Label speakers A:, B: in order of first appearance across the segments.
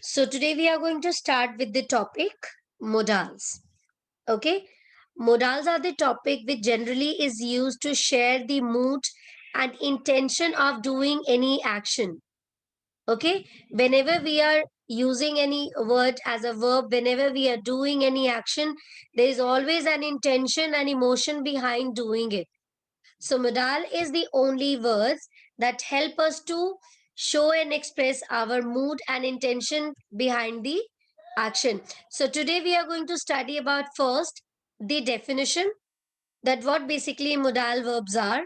A: So today we are going to start with the topic modals. Okay. Modals are the topic which generally is used to share the mood and intention of doing any action. Okay. Whenever we are using any word as a verb, whenever we are doing any action, there is always an intention and emotion behind doing it. So modal is the only words that help us to show and express our mood and intention behind the action. So today we are going to study about first the definition, that what basically modal verbs are.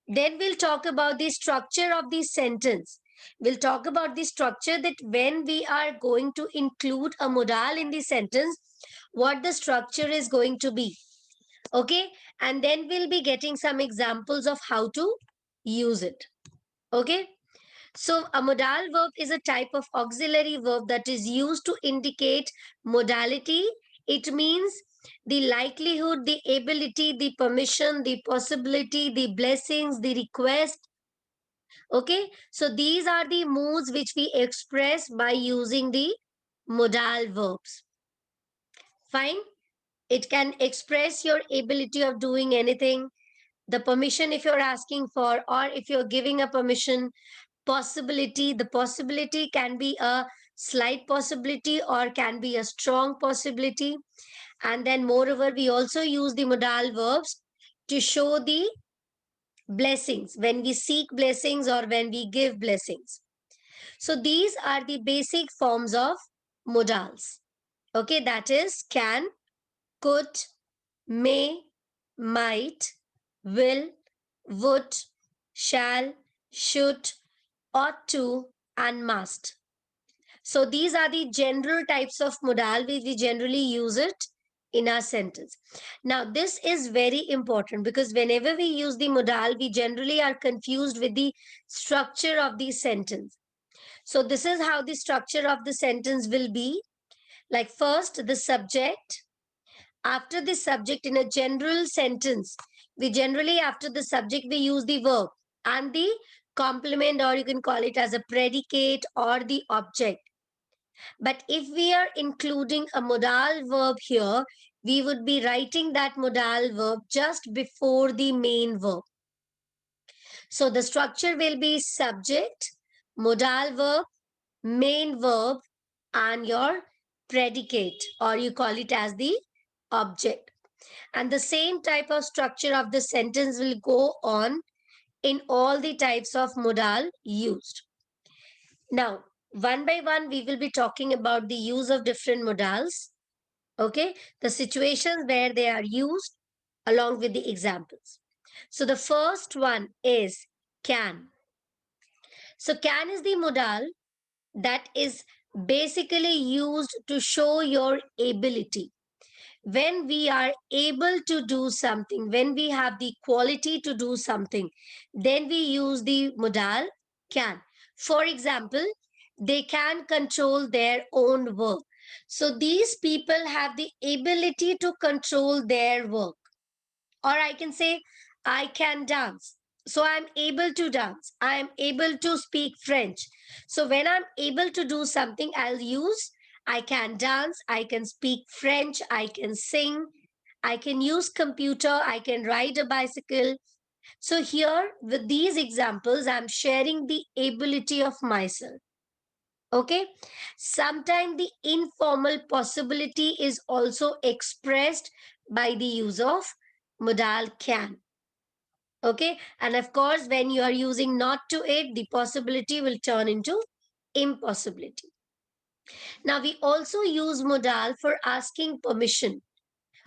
A: Then we'll talk about the structure of the sentence. We'll talk about the structure, that when we are going to include a modal in the sentence, what the structure is going to be. Okay, and then we'll be getting some examples of how to use it. Okay, so a modal verb is a type of auxiliary verb that is used to indicate modality. It means the likelihood, the ability, the permission, the possibility, the blessings, the request. Okay, so these are the moods which we express by using the modal verbs. Fine. It can express your ability of doing anything, the permission if you're asking for, or if you're giving a permission. Possibility, the possibility can be a slight possibility or can be a strong possibility. And then moreover, we also use the modal verbs to show the blessings, when we seek blessings or when we give blessings. So these are the basic forms of modals. Okay, that is can, could, may, might, will, would, shall, should, ought to, and must. So these are the general types of modal which we generally use it in our sentence. Now this is very important because whenever we use the modal, we generally are confused with the structure of the sentence. So this is how the structure of the sentence will be. Like first the subject. After the subject in a general sentence, we generally after the subject we use the verb and the complement, or you can call it as a predicate or the object. But if we are including a modal verb here, we would be writing that modal verb just before the main verb. So the structure will be subject, modal verb, main verb, and your predicate, or you call it as the object. And the same type of structure of the sentence will go on in all the types of modal used. Now, one by one, we will be talking about the use of different modals. Okay, the situations where they are used along with the examples. So the first one is can. So can is the modal that is basically used to show your ability. When we are able to do something, when we have the quality to do something, then we use the modal can. For example, they can control their own work. So these people have the ability to control their work. Or I can say, I can dance. So I'm able to dance. I'm able to speak French. So when I'm able to do something, I'll use I can dance, I can speak French, I can sing, I can use computer, I can ride a bicycle. So here with these examples, I'm sharing the ability of myself. Okay. Sometimes the informal possibility is also expressed by the use of modal can. Okay. And of course, when you are using not to it, the possibility will turn into impossibility. Now, we also use modal for asking permission.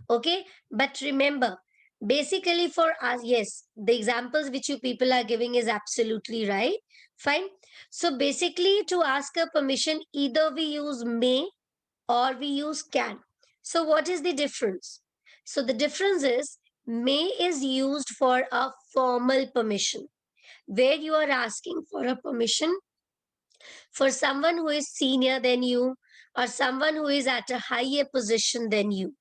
A: Okay. But remember, basically for us, yes, the examples which you people are giving is absolutely right. Fine. So basically, to ask a permission, either we use may or we use can. So what is the difference? So the difference is may is used for a formal permission, where you are asking for a permission for someone who is senior than you or someone who is at a higher position than you.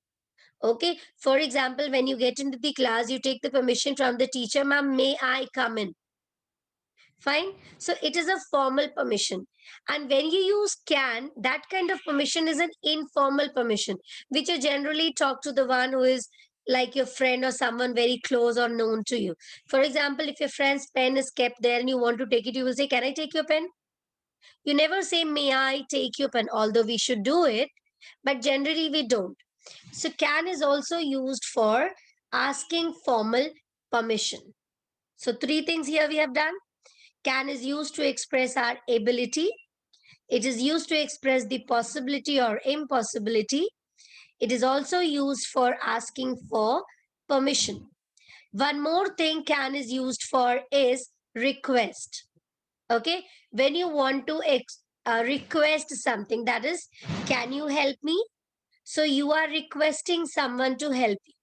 A: Okay. For example, when you get into the class, you take the permission from the teacher, ma'am, may I come in? Fine. So it is a formal permission. And when you use can, that kind of permission is an informal permission, which you generally talk to the one who is like your friend or someone very close or known to you. For example, if your friend's pen is kept there and you want to take it, you will say, "Can I take your pen?" You never say, "May I take your pen?" Although we should do it, but generally we don't. So can is also used for asking formal permission. So three things here we have done. Can is used to express our ability. It is used to express the possibility or impossibility. It is also used for asking for permission. One more thing can is used for is request. Okay, when you want to request something, that is, can you help me? So you are requesting someone to help you.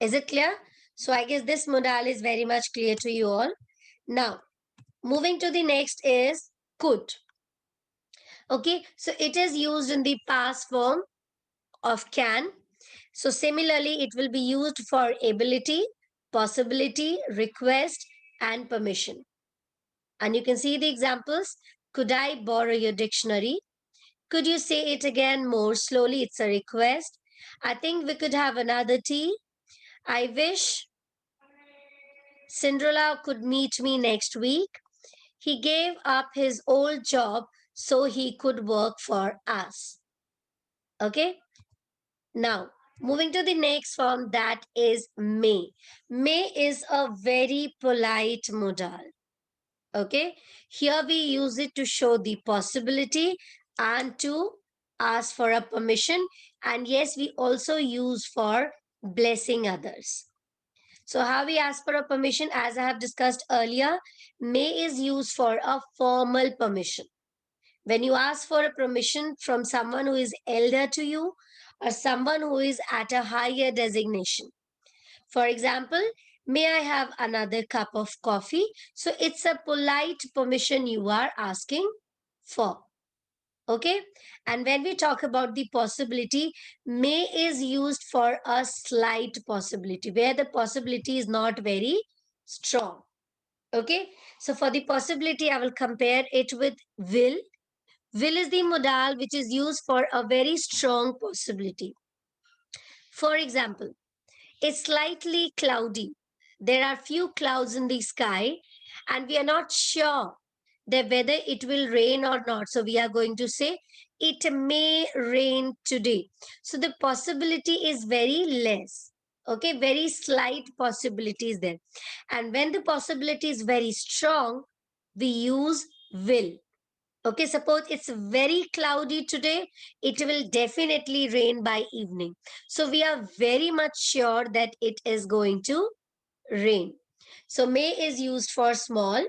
A: Is it clear? So I guess this modal is very much clear to you all. Now, moving to the next is could. Okay, so it is used in the past form of can. So similarly, it will be used for ability, possibility, request, and permission. And you can see the examples. Could I borrow your dictionary? Could you say it again more slowly? It's a request. I think we could have another tea. I wish Cinderella could meet me next week. He gave up his old job so he could work for us. Okay. Now, moving to the next form, that is may. May is a very polite modal. Okay. Here we use it to show the possibility and to ask for a permission. And yes, we also use for blessing others. So how we ask for a permission, as I have discussed earlier, may is used for a formal permission. When you ask for a permission from someone who is elder to you or someone who is at a higher designation. For example, may I have another cup of coffee? So it's a polite permission you are asking for. Okay. And when we talk about the possibility, may is used for a slight possibility where the possibility is not very strong. Okay. So for the possibility, I will compare it with will. Will is the modal which is used for a very strong possibility. For example, it's slightly cloudy. There are few clouds in the sky, and we are not sure that whether it will rain or not. So we are going to say it may rain today. So the possibility is very less. Okay, very slight possibility is there. And when the possibility is very strong, we use will. Okay, suppose it's very cloudy today, it will definitely rain by evening. So we are very much sure that it is going to rain. So may is used for small,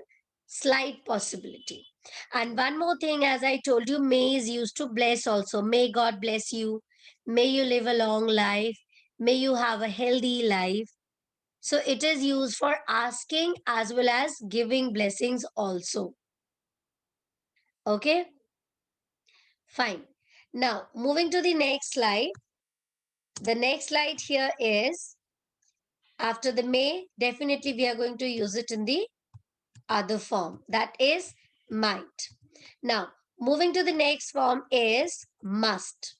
A: slight possibility. And one more thing, as I told you, may is used to bless also. May God bless you. May you live a long life. May you have a healthy life. So it is used for asking as well as giving blessings also. Okay. Fine. Now, moving to the next slide. The next slide here is after the may, definitely we are going to use it in the other form. That is might. Now, moving to the next form is must.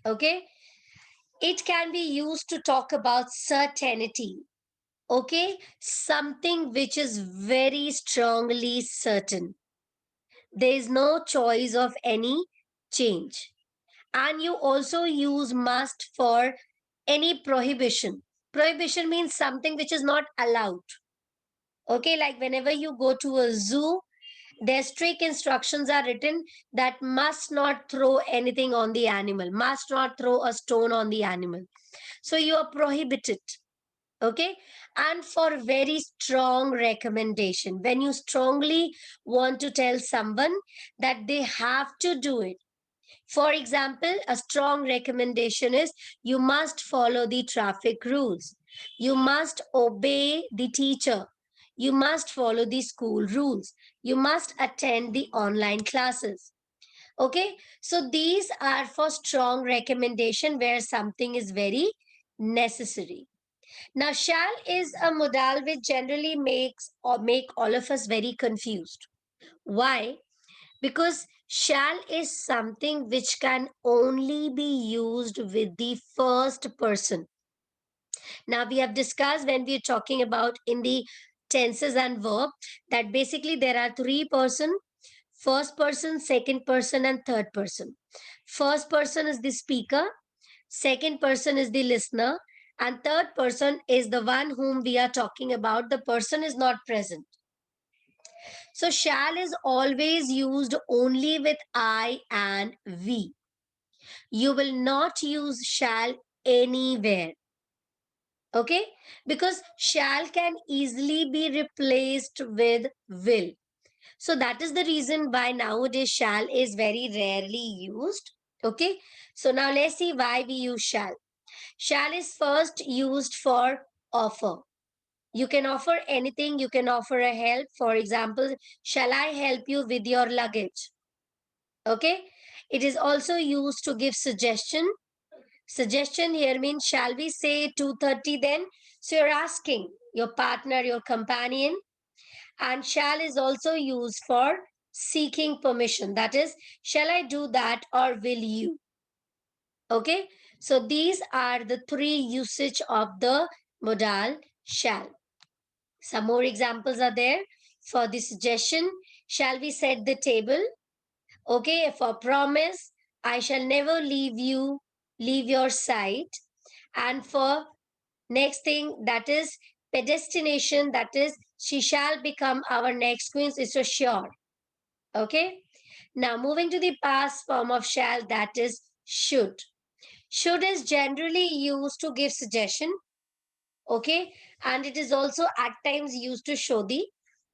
A: Okay. It can be used to talk about certainty. Okay. Something which is very strongly certain. There is no choice of any change. And you also use must for any prohibition. Prohibition means something which is not allowed. Okay, like whenever you go to a zoo, their strict instructions are written that must not throw anything on the animal, must not throw a stone on the animal. So you are prohibited. Okay, and for very strong recommendation, when you strongly want to tell someone that they have to do it. For example, a strong recommendation is you must follow the traffic rules. You must obey the teacher. You must follow the school rules. You must attend the online classes. Okay, so these are for strong recommendation where something is very necessary. Now, shall is a modal which generally makes or make all of us very confused. Why? Because shall is something which can only be used with the first person. Now, we have discussed when we are talking about in the tenses and verb that basically there are three person: first person, second person, and third person. First person is the speaker, second person is the listener, and third person is the one whom we are talking about. The person is not present. So shall is always used only with I and we. You will not use shall anywhere. Okay? Because shall can easily be replaced with will. So that is the reason why nowadays shall is very rarely used. Okay? So now let's see why we use shall. Shall is first used for offer. You can offer anything, you can offer a help. For example, shall I help you with your luggage? Okay. It is also used to give suggestion. Suggestion here means shall we say 2:30 then? So you're asking your partner, your companion. And shall is also used for seeking permission. That is, shall I do that or will you? Okay. So these are the three usage of the modal shall. Some more examples are there. For the suggestion, shall we set the table? Okay, for promise, I shall never leave your side. And for next thing, that is predestination, that is, she shall become our next queen, is so sure. Okay, now moving to the past form of shall, that is should. Should is generally used to give suggestion. Okay, and it is also at times used to show the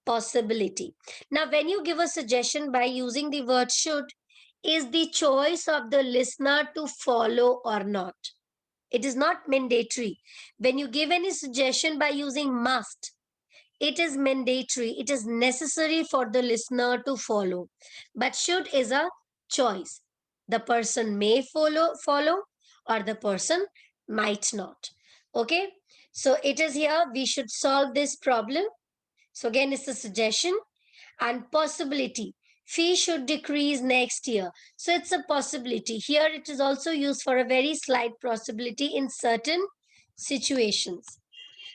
A: possibility. Now when you give a suggestion by using the word should, is the choice of the listener to follow or not. It is not mandatory. When you give any suggestion by using must, it is mandatory, it is necessary for the listener to follow. But should is a choice. The person may follow or the person might not. Okay, so it is here we should solve this problem. So again, it's a suggestion. And possibility, fee should decrease next year. So it's a possibility. Here it is also used for a very slight possibility in certain situations.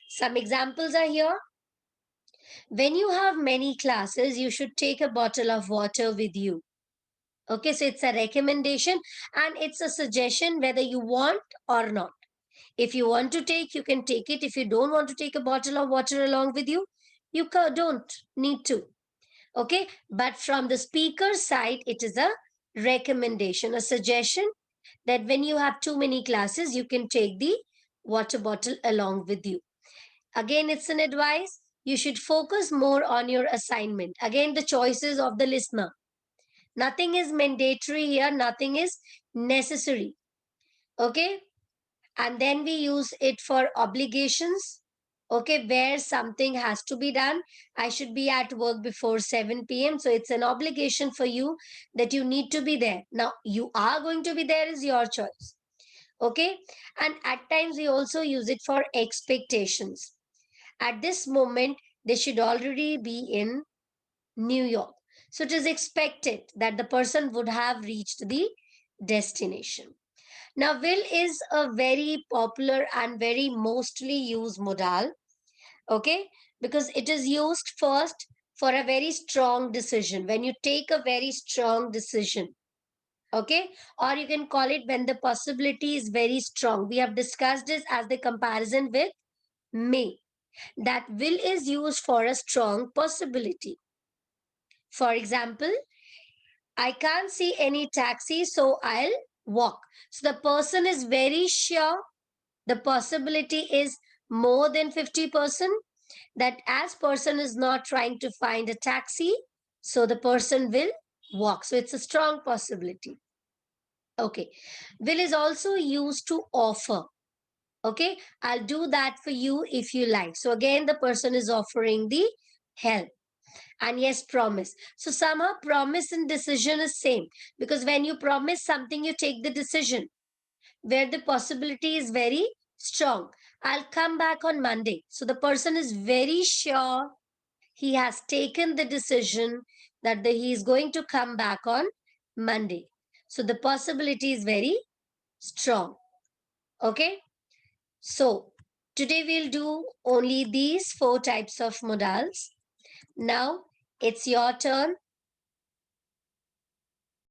A: Some examples are here. When you have many classes, you should take a bottle of water with you. Okay, so it's a recommendation and it's a suggestion whether you want or not. If you want to take, you can take it. If you don't want to take a bottle of water along with you, you don't need to. Okay, but from the speaker side, it is a recommendation, a suggestion that when you have too many classes, you can take the water bottle along with you. Again, it's an advice. You should focus more on your assignment. Again, the choices of the listener. Nothing is mandatory here, nothing is necessary. Okay, and then we use it for obligations. Okay, where something has to be done. I should be at work before 7 p.m. So it's an obligation for you that you need to be there. Now, you are going to be there is your choice. Okay, and at times we also use it for expectations. At this moment, they should already be in New York. So it is expected that the person would have reached the destination. Now, will is a very popular and very mostly used modal. Okay, because it is used first for a very strong decision. When you take a very strong decision, okay, or you can call it when the possibility is very strong. We have discussed this as the comparison with may. That will is used for a strong possibility. For example, I can't see any taxi, so I'll walk. So the person is very sure, the possibility is more than 50%, that as person is not trying to find a taxi, so the person will walk. So it's a strong possibility. Okay. Will is also used to offer. Okay. I'll do that for you if you like. So again, the person is offering the help. And yes, promise. So somehow promise and decision is same, because when you promise something, you take the decision where the possibility is very strong. I'll come back on Monday. So the person is very sure, he has taken the decision that he is going to come back on Monday. So the possibility is very strong. Okay. So today we'll do only these four types of modals. Now it's your turn.